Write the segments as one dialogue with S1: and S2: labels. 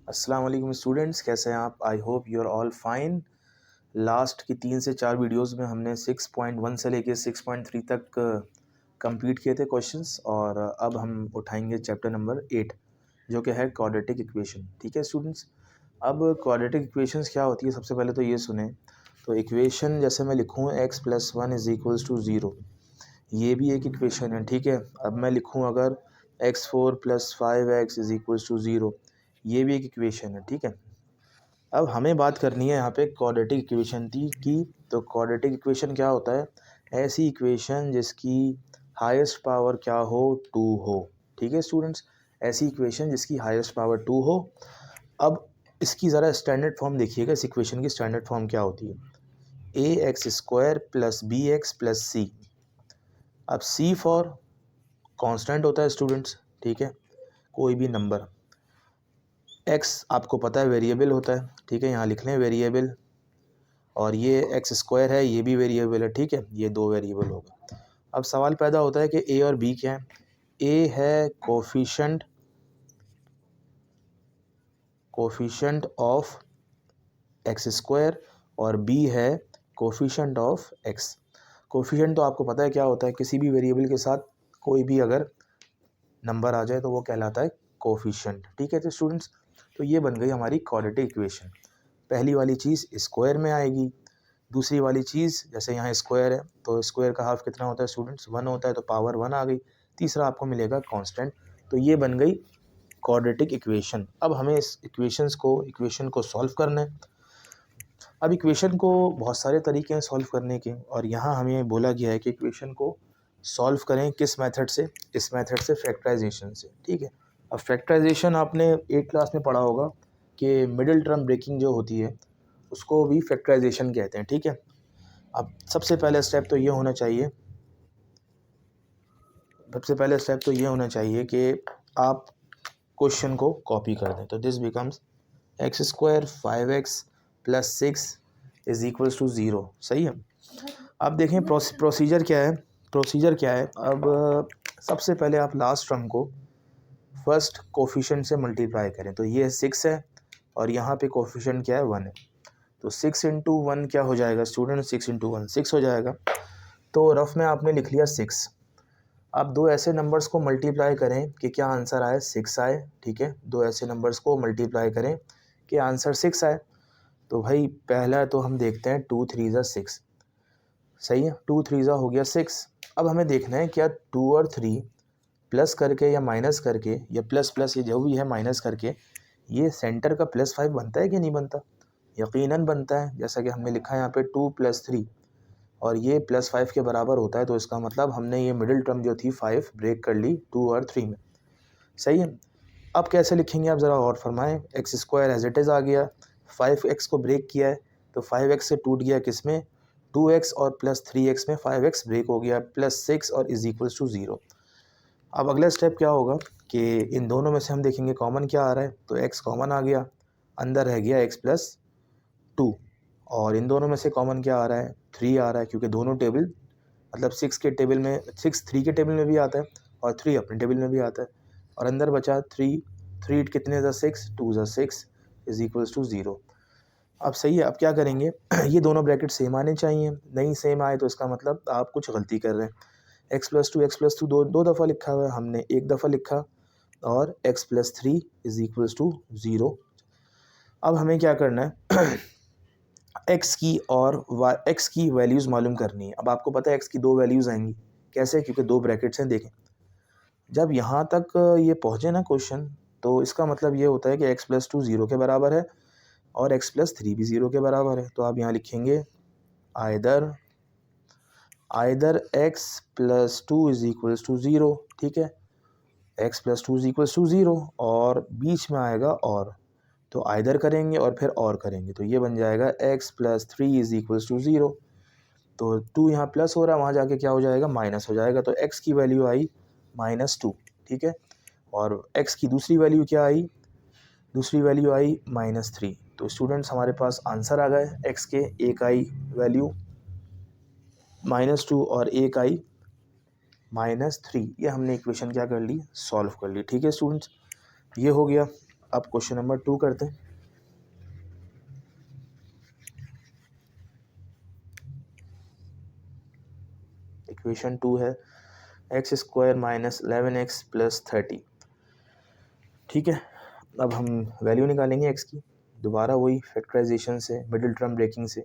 S1: अस्सलाम वालेकुम स्टूडेंट्स, कैसे हैं आप? I hope you are all fine. Last की 3 से 4 वीडियोस में हमने 6.1 से लेके 6.3 तक कंप्लीट किए थे क्वेश्चंस, और अब हम उठाएंगे चैप्टर नंबर 8 जो कि है क्वाड्रेटिक इक्वेशन। ठीक है स्टूडेंट्स, अब क्वाड्रेटिक इक्वेशंस क्या होती है सबसे पहले तो ये सुने। तो इक्वेशन जैसे मैं लिखूँ x+1 इज इक्वल्स टू 0, ये भी एक इक्वेशन है। ठीक है, अब मैं लिखूँ अगर x4 + 5x is equals to 0, ये भी एक इक्वेशन है। ठीक है, अब हमें बात करनी है यहाँ पे क्वाड्रेटिक इक्वेशन की। तो क्वाड्रेटिक इक्वेशन क्या होता है? ऐसी इक्वेशन जिसकी हाईएस्ट पावर क्या हो, 2 हो। ठीक है स्टूडेंट्स, ऐसी इक्वेशन जिसकी हाईएस्ट पावर 2 हो। अब इसकी ज़रा स्टैंडर्ड फॉर्म देखिएगा, इस इक्वेशन की स्टैंडर्ड फॉर्म क्या होती है? ax² + bx + c। अब c फॉर कांस्टेंट होता है स्टूडेंट्स। ठीक है, कोई भी नंबर। x आपको पता है वेरिएबल होता है। ठीक है, यहाँ लिख लें वेरिएबल, और ये x² है, ये भी वेरिएबल है। ठीक है, ये 2 वेरिएबल होगा। अब सवाल पैदा होता है कि a और b क्या है? a है कोफिशेंट ऑफ x² और b है कोफिशेंट ऑफ x। कोफिशेंट तो आपको पता है क्या होता है? किसी भी वेरिएबल के साथ कोई भी अगर नंबर आ जाए तो वो कहलाता है कोफिशेंट। ठीक है तो स्टूडेंट्स, तो ये बन गई हमारी क्वाड्रेटिक इक्वेशन। पहली वाली चीज़ स्क्वायर में आएगी, दूसरी वाली चीज़ जैसे यहाँ स्क्वायर है तो स्क्वायर का हाफ कितना होता है स्टूडेंट्स? 1 होता है, तो पावर 1 आ गई। तीसरा आपको मिलेगा कांस्टेंट। तो ये बन गई क्वाड्रेटिक इक्वेशन। अब हमें इस इक्वेशन को सॉल्व करना है। अब इक्वेशन को बहुत सारे तरीके हैं सॉल्व करने के, और यहाँ हमें बोला गया है कि इक्वेशन को सॉल्व करें किस मेथड से? इस मेथड से, फैक्टराइजेशन से। ठीक है, अब फैक्टराइजेशन आपने 8 क्लास में पढ़ा होगा कि मिडिल टर्म ब्रेकिंग जो होती है उसको भी फैक्टराइजेशन कहते हैं। ठीक है, अब सबसे पहले स्टेप तो ये होना चाहिए कि आप क्वेश्चन को कॉपी कर दें। तो this becomes x² 5x + 6 is equals to 0। सही है। अब देखें प्रोसीजर क्या है। अब सबसे पहले आप लास्ट टर्म को फर्स्ट कोफिशिएंट से मल्टीप्लाई करें। तो ये 6 है और यहाँ पे कोफिशिएंट क्या है? 1 है। तो 6 × 1 क्या हो जाएगा स्टूडेंट? 6 × 1 6 हो जाएगा। तो रफ में आपने लिख लिया 6। अब दो ऐसे नंबर्स को मल्टीप्लाई करें कि क्या आंसर आए? 6 आए। ठीक है, दो ऐसे नंबर्स को मल्टीप्लाई करें कि आंसर 6 आए। तो भाई पहला तो हम देखते हैं 2 × 3 = 6। सही है, 2 × 3 = हो गया 6। अब हमें देखना है क्या 2 और 3 प्लस करके या माइनस करके या प्लस प्लस ये जो भी है माइनस करके ये सेंटर का +5 बनता है कि नहीं बनता? यकीनन बनता है। जैसा कि हमने लिखा है यहाँ पे 2 + 3 और ये +5 के बराबर होता है, तो इसका मतलब हमने ये मिडिल टर्म जो थी 5 ब्रेक कर ली 2 और 3 में। सही है। अब कैसे लिखेंगे आप ज़रा और फरमाएं। x² एज इट इज़ आ गया, 5x को ब्रेक किया है तो 5x से टूट गया किस में? 2x और +3x में 5x ब्रेक हो गया, +6 और इज इक्वल्स टू 0। अब अगला स्टेप क्या होगा कि इन दोनों में से हम देखेंगे कॉमन क्या आ रहा है। तो x कॉमन आ गया, अंदर रह गया x + 2, और इन दोनों में से कॉमन क्या आ रहा है? 3 आ रहा है, क्योंकि दोनों टेबल मतलब 6 के टेबल में 6 3 के टेबल में भी आता है और 3 अपने टेबल में भी आता है, और अंदर बचा 3। 3 कितने ज़ा 6, 2 ज़ा 6 इज इक्वल्स टू 0। अब सही है, अब क्या करेंगे ये दोनों ब्रैकेट सेम आने चाहिए। नहीं सेम आए तो इसका मतलब आप कुछ गलती कर रहे हैं। x + 2 दो दफ़ा लिखा हुआ है, हमने एक दफ़ा लिखा, और x + 3 इज इक्वल्स टू 0। अब हमें क्या करना है x की वैल्यूज़ मालूम करनी है। अब आपको पता है x की 2 वैल्यूज़ आएंगी। कैसे? क्योंकि 2 ब्रैकेट्स हैं। देखें, जब यहाँ तक ये पहुँचे ना क्वेश्चन, तो इसका मतलब ये होता है कि x + 2 0 के बराबर है और x + 3 भी 0 के बराबर है। तो आप यहाँ लिखेंगे either x + 2 is equals to 0। ठीक है, x + 2 इज इक्वल्स टू 0 और बीच में आएगा और, तो आइदर करेंगे और फिर और करेंगे, तो ये बन जाएगा x + 3 इज इक्वल्स टू 0। तो 2 यहाँ प्लस हो रहा है, वहाँ जाके क्या हो जाएगा? माइनस हो जाएगा। तो x की वैल्यू आई -2। ठीक है, और x की दूसरी वैल्यू क्या आई? दूसरी वैल्यू आई -3। तो स्टूडेंट्स हमारे पास आंसर आ गए। x के एक आई वैल्यू -2 और एक आई -3। ये हमने इक्वेशन क्या कर ली? सॉल्व कर ली। ठीक है स्टूडेंट्स, ये हो गया। अब क्वेश्चन नंबर 2 करते हैं। इक्वेशन 2 है x square minus 11x plus 30। ठीक है, अब हम वैल्यू निकालेंगे एक्स की, दोबारा वही फैक्टराइजेशन से, मिडिल टर्म ब्रेकिंग से।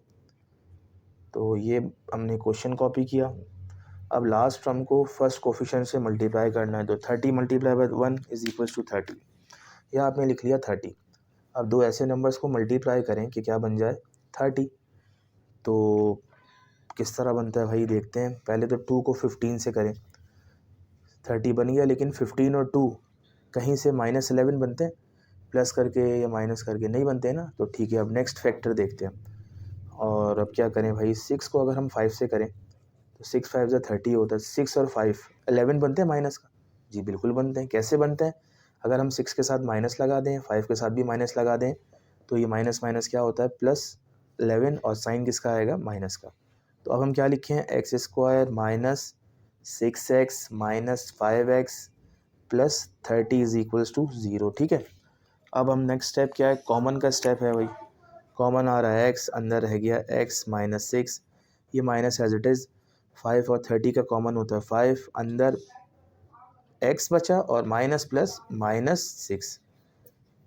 S1: तो ये हमने क्वेश्चन कॉपी किया। अब लास्ट टर्म को फर्स्ट कोफिशिएंट से मल्टीप्लाई करना है, तो 30 multiply by 1 is equals to 30। यह आपने लिख लिया 30। अब दो ऐसे नंबर्स को मल्टीप्लाई करें कि क्या बन जाए 30। तो किस तरह बनता है भाई, देखते हैं। पहले तो 2 को 15 से करें, 30 बन गया, लेकिन 15 और 2 कहीं से -11 बनते हैं, प्लस करके या माइनस करके नहीं बनते हैं ना। तो ठीक है, अब नेक्स्ट फैक्टर देखते हैं। और अब क्या करें भाई, 6 को अगर हम 5 से करें तो 6 5 से 30 होता है। 6 और 5 11 बनते हैं माइनस का? जी बिल्कुल बनते हैं। कैसे बनते हैं? अगर हम 6 के साथ माइनस लगा दें, 5 के साथ भी माइनस लगा दें, तो ये माइनस माइनस क्या होता है, +11, और साइन किसका आएगा, माइनस का। तो अब हम क्या लिखे हैं, x square minus 6x minus 5x plus 30 is equals to 0। ठीक है, अब हम नेक्स्ट स्टेप क्या है, कॉमन का स्टेप है भाई। कॉमन आ रहा है x, अंदर रह गया x माइनस 6, ये माइनस एज इट इज़। 5 और 30 का कॉमन होता है 5, अंदर x बचा और माइनस प्लस -6।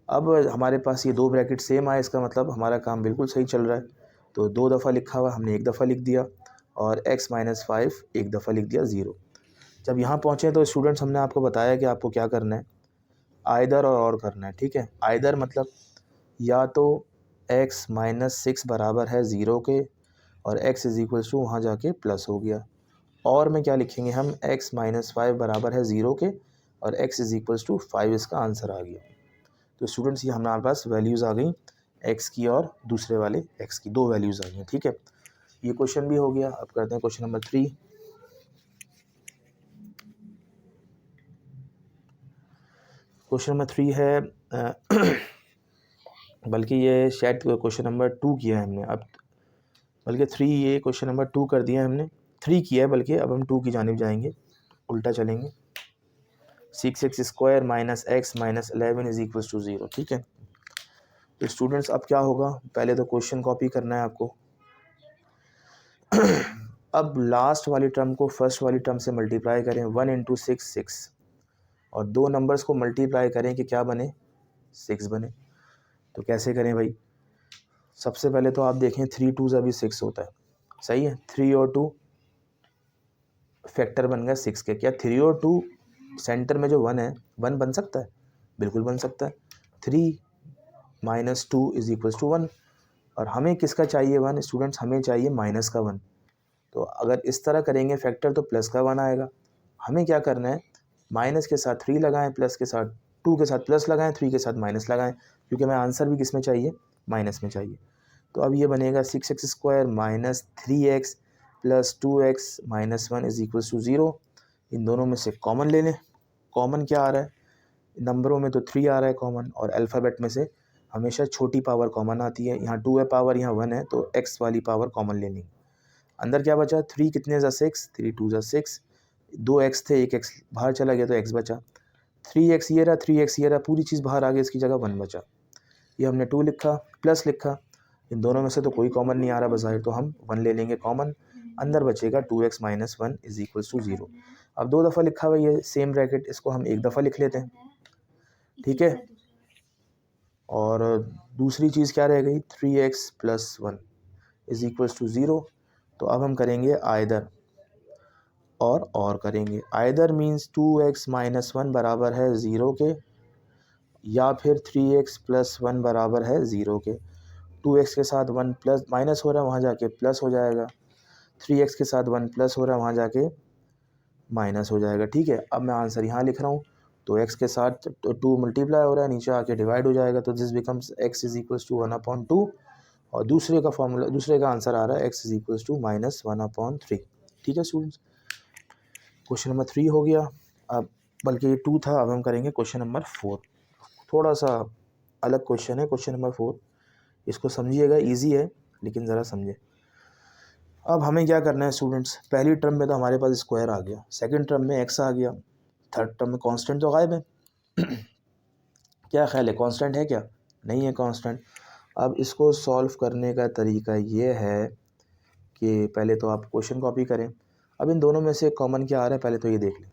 S1: अब हमारे पास ये दो ब्रैकेट सेम आए, इसका मतलब हमारा काम बिल्कुल सही चल रहा है। तो 2 दफ़ा लिखा हुआ हमने 1 दफ़ा लिख दिया, और x माइनस 5 1 दफ़ा लिख दिया 0। जब यहाँ पहुँचे तो स्टूडेंट्स हमने आपको बताया कि आपको क्या करना है, आइदर और करना है। ठीक है, आइदर मतलब या तो x माइनस 6 बराबर है 0 के, और x इज इक्वल्स टू वहाँ जाके प्लस हो गया। और में क्या लिखेंगे हम, x माइनस 5 बराबर है 0 के, और x इज इक्वल्स टू 5, इसका आंसर आ गया। तो स्टूडेंट्स ये हमारे पास वैल्यूज़ आ गई x की, और दूसरे वाले x की, दो वैल्यूज़ आ गई। ठीक है, ये क्वेश्चन भी हो गया। अब करते हैं क्वेश्चन नंबर 3। क्वेश्चन नंबर 3 है बल्कि ये शायद क्वेश्चन नंबर 2 किया है हमने, अब बल्कि 3, ये क्वेश्चन नंबर 2 कर दिया है हमने, 3 किया है बल्कि। अब हम 2 की जानिब जाएंगे, उल्टा चलेंगे। 6x square minus x minus 11 is equals to 0। ठीक है, तो स्टूडेंट्स अब क्या होगा, पहले तो क्वेश्चन कॉपी करना है आपको। अब लास्ट वाली टर्म को फर्स्ट वाली टर्म से मल्टीप्लाई करें, 1 इंटू 6 6, और दो नंबर्स को मल्टीप्लाई करें कि क्या बने, 6 बने। तो कैसे करें भाई, सबसे पहले तो आप देखें 3 2 अभी 6 होता है, सही है। 3 और 2 फैक्टर बन गया 6 के। क्या 3 और 2 सेंटर में जो 1 है, 1 बन सकता है? बिल्कुल बन सकता है। 3 माइनस 2 इज इक्वल्स टू 1, और हमें किसका चाहिए 1 स्टूडेंट्स, हमें चाहिए माइनस का 1। तो अगर इस तरह करेंगे फैक्टर तो प्लस का 1 आएगा। हमें क्या करना है, माइनस के साथ 3 लगाएं, प्लस के साथ 2 के साथ प्लस लगाएं, 3 के साथ माइनस लगाएं, क्योंकि हमें आंसर भी किस में चाहिए, माइनस में चाहिए। तो अब ये बनेगा 6x square minus 3x plus 2x minus 1 is equals to 0। इन दोनों में से कॉमन ले लें। कॉमन क्या आ रहा है, नंबरों में तो 3 आ रहा है कॉमन, और अल्फ़ाबेट में से हमेशा छोटी पावर कॉमन आती है। यहाँ 2 है पावर, यहाँ 1 है, तो x वाली पावर कॉमन लेनी। अंदर क्या बचा, 3 कितने जा 6, 3 2 जा 6, 2 x थे, 1 x बाहर चला गया तो x बचा। 3x ये रहा, 3x ये रहा, पूरी चीज़ बाहर आ गई, इसकी जगह 1 बचा। ये हमने 2 लिखा, प्लस लिखा। इन दोनों में से तो कोई कॉमन नहीं आ रहा बाहर, तो हम 1 ले लेंगे कॉमन। अंदर बचेगा 2x minus 1 is equals to 0। अब 2 दफ़ा लिखा हुआ ये सेम ब्रैकेट, इसको हम 1 दफ़ा लिख लेते हैं। ठीक है, और दूसरी चीज़ क्या रह गई, 3x plus 1 is equals to 0। तो अब हम करेंगे आइदर, और करेंगे। आइदर मीन्स 2x माइनस 1 बराबर है 0 के, या फिर 3x प्लस 1 बराबर है 0 के। 2x के साथ 1 प्लस माइनस हो रहा है, वहाँ जाके प्लस हो जाएगा। 3x के साथ 1 प्लस हो रहा है, वहाँ जाके माइनस हो जाएगा। ठीक है, अब मैं आंसर यहाँ लिख रहा हूँ, तो x के साथ 2 मल्टीप्लाई हो रहा है, नीचे आके डिवाइड हो जाएगा, तो this becomes x is equals to 1/2, और दूसरे का फॉर्मूला, दूसरे का आंसर आ रहा है x इज इक्वल्स टू -1/3। ठीक है स्टूडेंट्स, क्वेश्चन नंबर 3 हो गया। अब बल्कि ये 2 था, अब हम करेंगे क्वेश्चन नंबर 4। थोड़ा सा अलग क्वेश्चन है क्वेश्चन नंबर 4, इसको समझिएगा, इजी है लेकिन ज़रा समझे। अब हमें क्या करना है स्टूडेंट्स, पहली टर्म में तो हमारे पास स्क्वायर आ गया, सेकंड टर्म में x आ गया, थर्ड टर्म में कांस्टेंट तो गायब है। क्या ख्याल है, कांस्टेंट है क्या? नहीं है कांस्टेंट। अब इसको सॉल्व करने का तरीका ये है कि पहले तो आप क्वेश्चन कॉपी करें। अब इन दोनों में से कॉमन क्या आ रहा है पहले तो ये देख लें।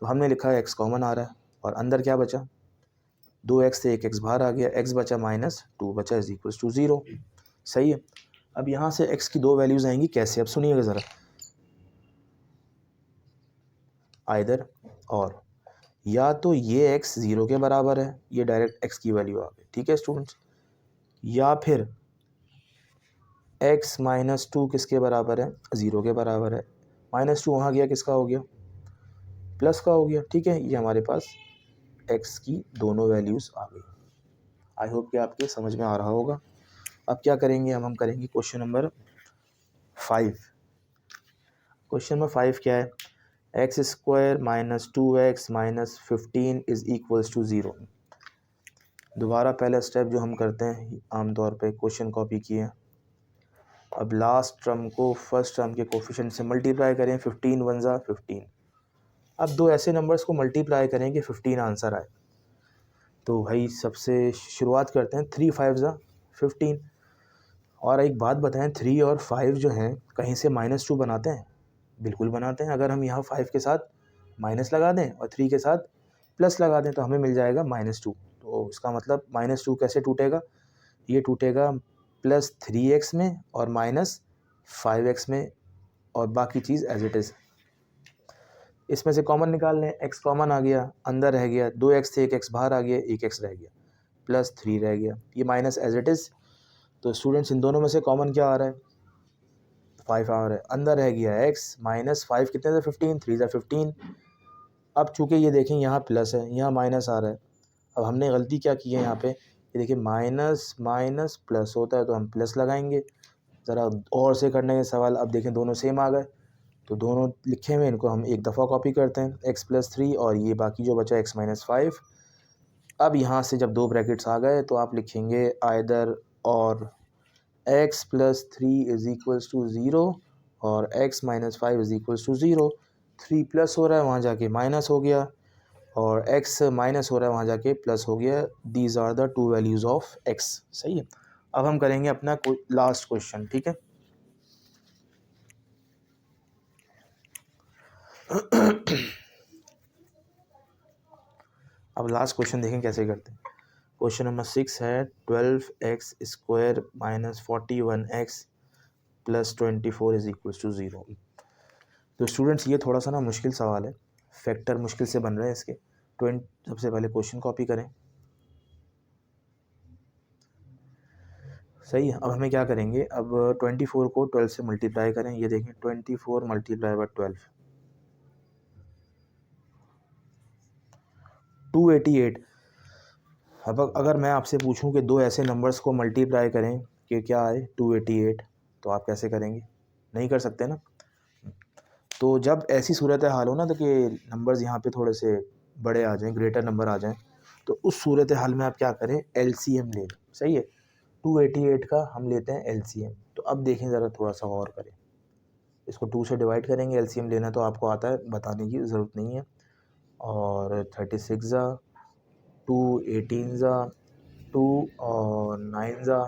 S1: तो हमने लिखा है एक्स कॉमन आ रहा है और अंदर क्या बचा, 2x से 1x बाहर आ गया, x बचा -2 बचा इज इक्वल टू 0। सही है। अब यहाँ से x की दो वैल्यूज़ आएंगी कैसे, अब सुनिएगा ज़रा। आइदर और, या तो ये x 0 के बराबर है, ये डायरेक्ट x की वैल्यू आ गई, ठीक है स्टूडेंट्स, या फिर x -2 किसके बराबर है, 0 के बराबर है। -2 वहाँ गया, किसका हो गया, प्लस का हो गया, ठीक है। ये हमारे पास x की दोनों वैल्यूज़ आ गई। आई होप कि आपके समझ में आ रहा होगा। अब क्या करेंगे, हम करेंगे क्वेश्चन नंबर 5। क्वेश्चन नंबर 5 क्या है, x² - 2x - 15 is equals to 0। दोबारा पहला स्टेप जो हम करते हैं आमतौर पे, क्वेश्चन कॉपी किए, अब लास्ट टर्म को फर्स्ट टर्म के कोफिशिएंट से मल्टीप्लाई करें, 15 × 1 = 15। अब दो ऐसे नंबर्स को मल्टीप्लाई करें कि 15 आंसर आए। तो भाई सबसे शुरुआत करते हैं, 3 × 5 = 15। और एक बात बताएं, 3 और 5 जो हैं कहीं से -2 बनाते हैं, बिल्कुल बनाते हैं। अगर हम यहाँ 5 के साथ माइनस लगा दें और 3 के साथ प्लस लगा दें तो हमें मिल जाएगा -2। तो इसका मतलब -2 कैसे टूटेगा, ये टूटेगा +3x में और -5x में, और बाकी चीज़ एज इट इज़। इसमें से कॉमन निकाल लें, x कॉमन आ गया, अंदर रह गया 2x से 1x बाहर आ गया, 1x रह गया, +3 रह गया, ये माइनस एज इट इज़। तो स्टूडेंट्स इन दोनों में से कॉमन क्या आ रहा है, 5 आ रहा है, अंदर रह गया x -5 कितने से 15, 3 × 15। अब चूँकि ये देखें यहाँ प्लस है, यहाँ माइनस आ रहा है। अब हमने गलती क्या की है यहाँ पे, ये देखिए माइनस माइनस प्लस होता है तो हम प्लस लगाएंगे। ज़रा और से करने के सवाल, अब देखें दोनों सेम आ गए, तो दोनों लिखे हुए इनको हम एक दफ़ा कॉपी करते हैं, x + 3 और ये बाकी जो बचा x - 5। अब यहाँ से जब दो ब्रैकेट्स आ गए तो आप लिखेंगे आइदर और, x + 3 इज इक्वल्स टू 0 और x - 5 is equals to 0। 3 plus हो रहा है वहाँ जाके माइनस हो गया, और x माइनस हो रहा है वहाँ जाके प्लस हो गया। These are the two values of x। सही है। अब हम करेंगे अपना लास्ट क्वेश्चन, ठीक है। अब लास्ट क्वेश्चन देखें कैसे करते हैं। क्वेश्चन नंबर 6 है, 12x² - 41x + 24 is equals to 0। तो स्टूडेंट्स ये थोड़ा सा ना मुश्किल सवाल है, फैक्टर मुश्किल से बन रहे हैं इसके। सबसे पहले क्वेश्चन कॉपी करें, सही है। अब हमें क्या करेंगे, अब 24 को 12 से मल्टीप्लाई करें, ये देखें 24 × 12 288। अब अगर मैं आपसे पूछूं कि दो ऐसे नंबर्स को मल्टीप्लाई करें कि क्या आए 288, तो आप कैसे करेंगे, नहीं कर सकते ना। तो जब ऐसी सूरत हाल हो ना, तो कि नंबर्स यहाँ पे थोड़े से बड़े आ जाएं, ग्रेटर नंबर आ जाएं, तो उस सूरत हाल में आप क्या करें, LCM ले लें। सही है। 288 का हम लेते हैं LCM। तो अब देखें ज़रा, थोड़ा सा और करें, इसको 2 से डिवाइड करेंगे, LCM लेना तो आपको आता है, बताने की ज़रूरत नहीं है। और 36 ज़ा 2, 18 ज़ा 2 और 9 ज़ा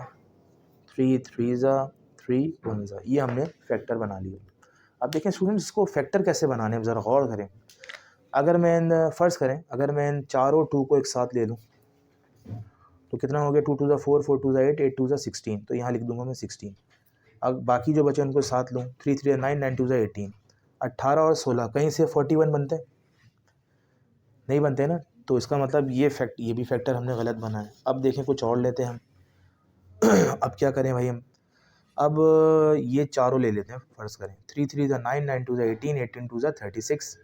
S1: 3, 3 ज़ा 3, 1 ज़ा, ये हमने फैक्टर बना लिया। अब देखें स्टूडेंट्स, इसको फैक्टर कैसे बनाने हैं ज़रा गौर करें। अगर मैं फ़र्ज़ करें, अगर मैं इन चारों 2 को एक साथ ले लूँ तो कितना हो गया, 2 × 2 = 4, 4 × 2 = 8, 8 × 2 = 16। तो यहाँ लिख दूंगा मैं 16। अब बाकी जो बचे उनको साथ लूँ, 3 × 3 = 9, 9 × 2 = 18। 18 और 16 कहीं से 41 बनते हैं, नहीं बनते ना। तो इसका मतलब ये भी फैक्टर हमने गलत बनाया। अब देखें कुछ और लेते हैं हम। अब क्या करें भाई हम, अब ये चारों ले लेते हैं, फ़र्ज़ करें 3 × 3 = 9, 9 × 2 = 18, 18 × 2 = 36।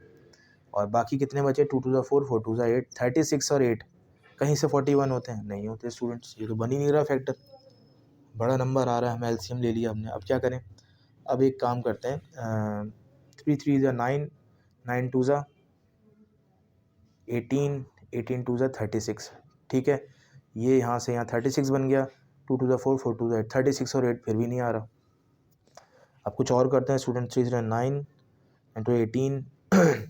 S1: और बाकी कितने बचे, 2 × 2 = 4, 4 × 2 = 8। 36 और 8 कहीं से 41 होते हैं, नहीं होते स्टूडेंट्स, ये तो बन ही नहीं रहा फैक्टर। बड़ा नंबर आ रहा है, हमें LCM ले लिया हमने। अब क्या करें, अब एक काम करते हैं, 3 × 3 = 9, 9 × 2 = 18, 18 × 2 = 36। ठीक है। ये यहाँ से यहाँ 36 बन गया, 2 × 2 = 4, 4 × 2 = 8। 36 और 8 फिर भी नहीं आ रहा। अब कुछ और करते हैं स्टूडेंट, 3 × 3 = 9 × 18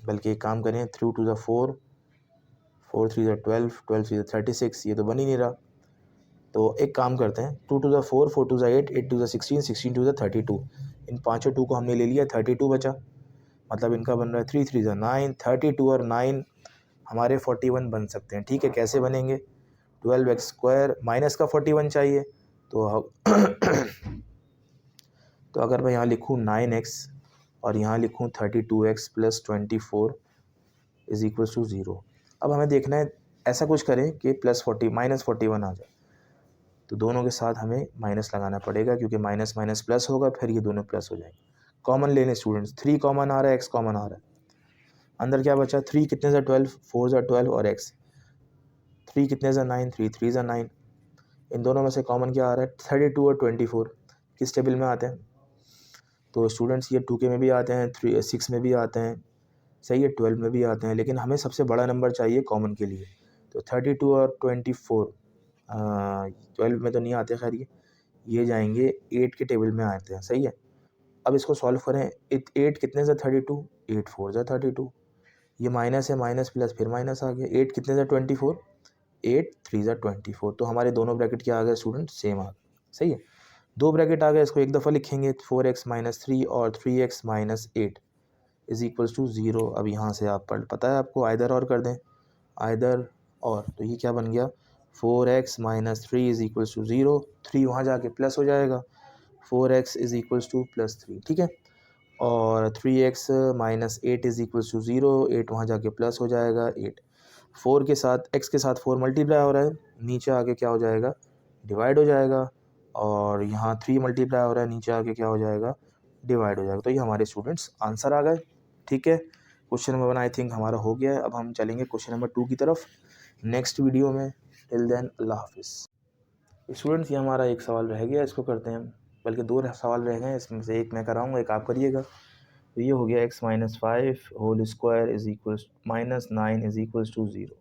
S1: बल्कि एक काम करें, 3 × 2 = 4, 4 3 12, 12 3 36, ये तो बन ही नहीं रहा। तो एक काम करते हैं, 2 2 4, 4 2 8, 8 2 16, 16 2 32, इन पाँचों 2 को हमने ले लिया, 32 बचा, मतलब इनका बन रहा है 3 3 9, 32 और 9 हमारे 41 बन सकते हैं। ठीक है, कैसे बनेंगे? 12x² माइनस का 41 चाहिए, तो तो अगर मैं यहाँ लिखूँ 9x और यहाँ लिखूँ 32x plus 24 is equal to 0। अब हमें देखना है ऐसा कुछ करें कि माइनस 41 आ जाए, तो दोनों के साथ हमें माइनस लगाना पड़ेगा, क्योंकि माइनस माइनस प्लस होगा, फिर ये दोनों प्लस हो जाएंगे। कॉमन लेने स्टूडेंट्स, 3 कॉमन आ रहा है, x कॉमन आ रहा है, अंदर क्या बचा? 3 कितने से 12, 4 से 12 और x, 3 कितने से 9, 3 3 से 9, इन दोनों में से कॉमन क्या आ रहा है? 32 और 24 किस टेबल में आते हैं? तो स्टूडेंट्स ये 2k में भी आते हैं, 6 में भी आते हैं, सही है, 12 में भी आते हैं, लेकिन हमें सबसे बड़ा नंबर चाहिए कॉमन के लिए। तो 32 और 24 12 में तो नहीं आते, खैर ये जाएंगे 8 के टेबल में आते हैं, सही है। अब इसको सॉल्व करें, 8 कितने से 32, 8 4 से 32, ये माइनस है, माइनस प्लस फिर माइनस आ गया, 8 कितने से 24, 8 3 से 24, तो हमारे दोनों ब्रैकेट क्या आ गए स्टूडेंट? सेम आ गए, सही है। दो ब्रैकेट आ गए, इसको एक दफ़ा लिखेंगे, 4x माइनस 3 और 3x minus 8 is equals to 0। अब यहाँ से आप पता है आपको, आइदर और कर दें, आइदर और, तो ये क्या बन गया? 4x minus 3 is equals to 0, 3 वहाँ जाके प्लस हो जाएगा, 4x is equals two plus 3, ठीक है। और 3x minus 8 is equals to 0, 8 वहाँ जाके प्लस हो जाएगा, 8 4 के साथ, x के साथ 4 मल्टीप्लाई हो रहा है, नीचे आके क्या हो जाएगा? डिवाइड हो जाएगा, और यहाँ 3 मल्टीप्लाई हो रहा है, नीचे आके क्या हो जाएगा? डिवाइड हो जाएगा। तो ये हमारे स्टूडेंट्स आंसर आ गए, ठीक है। क्वेश्चन नंबर 1 आई थिंक हमारा हो गया है। अब हम चलेंगे क्वेश्चन नंबर 2 की तरफ नेक्स्ट वीडियो में। टिल देन अल्लाह हाफिज़। स्टूडेंट्स ये हमारा एक सवाल रह गया, इसको करते हैं, बल्कि 2 सवाल रह गए, इसमें से एक मैं कराऊंगा, एक आप करिएगा। तो ये हो गया x minus 5 whole square is equals minus 9 is equals to 0।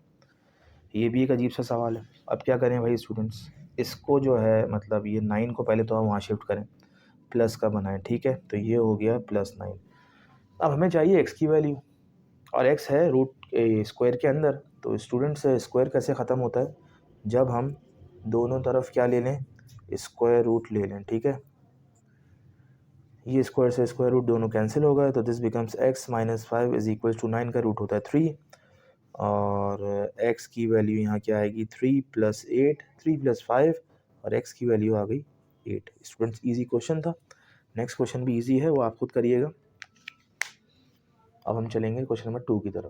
S1: ये भी एक अजीब सा सवाल है। अब क्या करें भाई स्टूडेंट्स, इसको जो है मतलब ये 9 को पहले तो हम वहाँ शिफ्ट करें, प्लस का बनाएं, ठीक है। तो ये हो गया प्लस 9। अब हमें चाहिए x की वैल्यू, और x है रूट स्क्वायर के अंदर। तो स्टूडेंट्स स्क्वायर कैसे ख़त्म होता है? जब हम दोनों तरफ क्या ले लें? स्क्वायर रूट ले लें, ठीक है। ये स्क्वायर से स्क्वायर रूट दोनों कैंसिल हो गए, तो this becomes x minus 5 is equal to 9 का रूट होता है 3, और x की वैल्यू यहाँ क्या आएगी? 3 प्लस 8, 3 प्लस 5, और x की वैल्यू आ गई 8। स्टूडेंट्स इजी क्वेश्चन था। नेक्स्ट क्वेश्चन भी इजी है, वो आप खुद करिएगा। अब हम चलेंगे क्वेश्चन नंबर 2 की तरफ।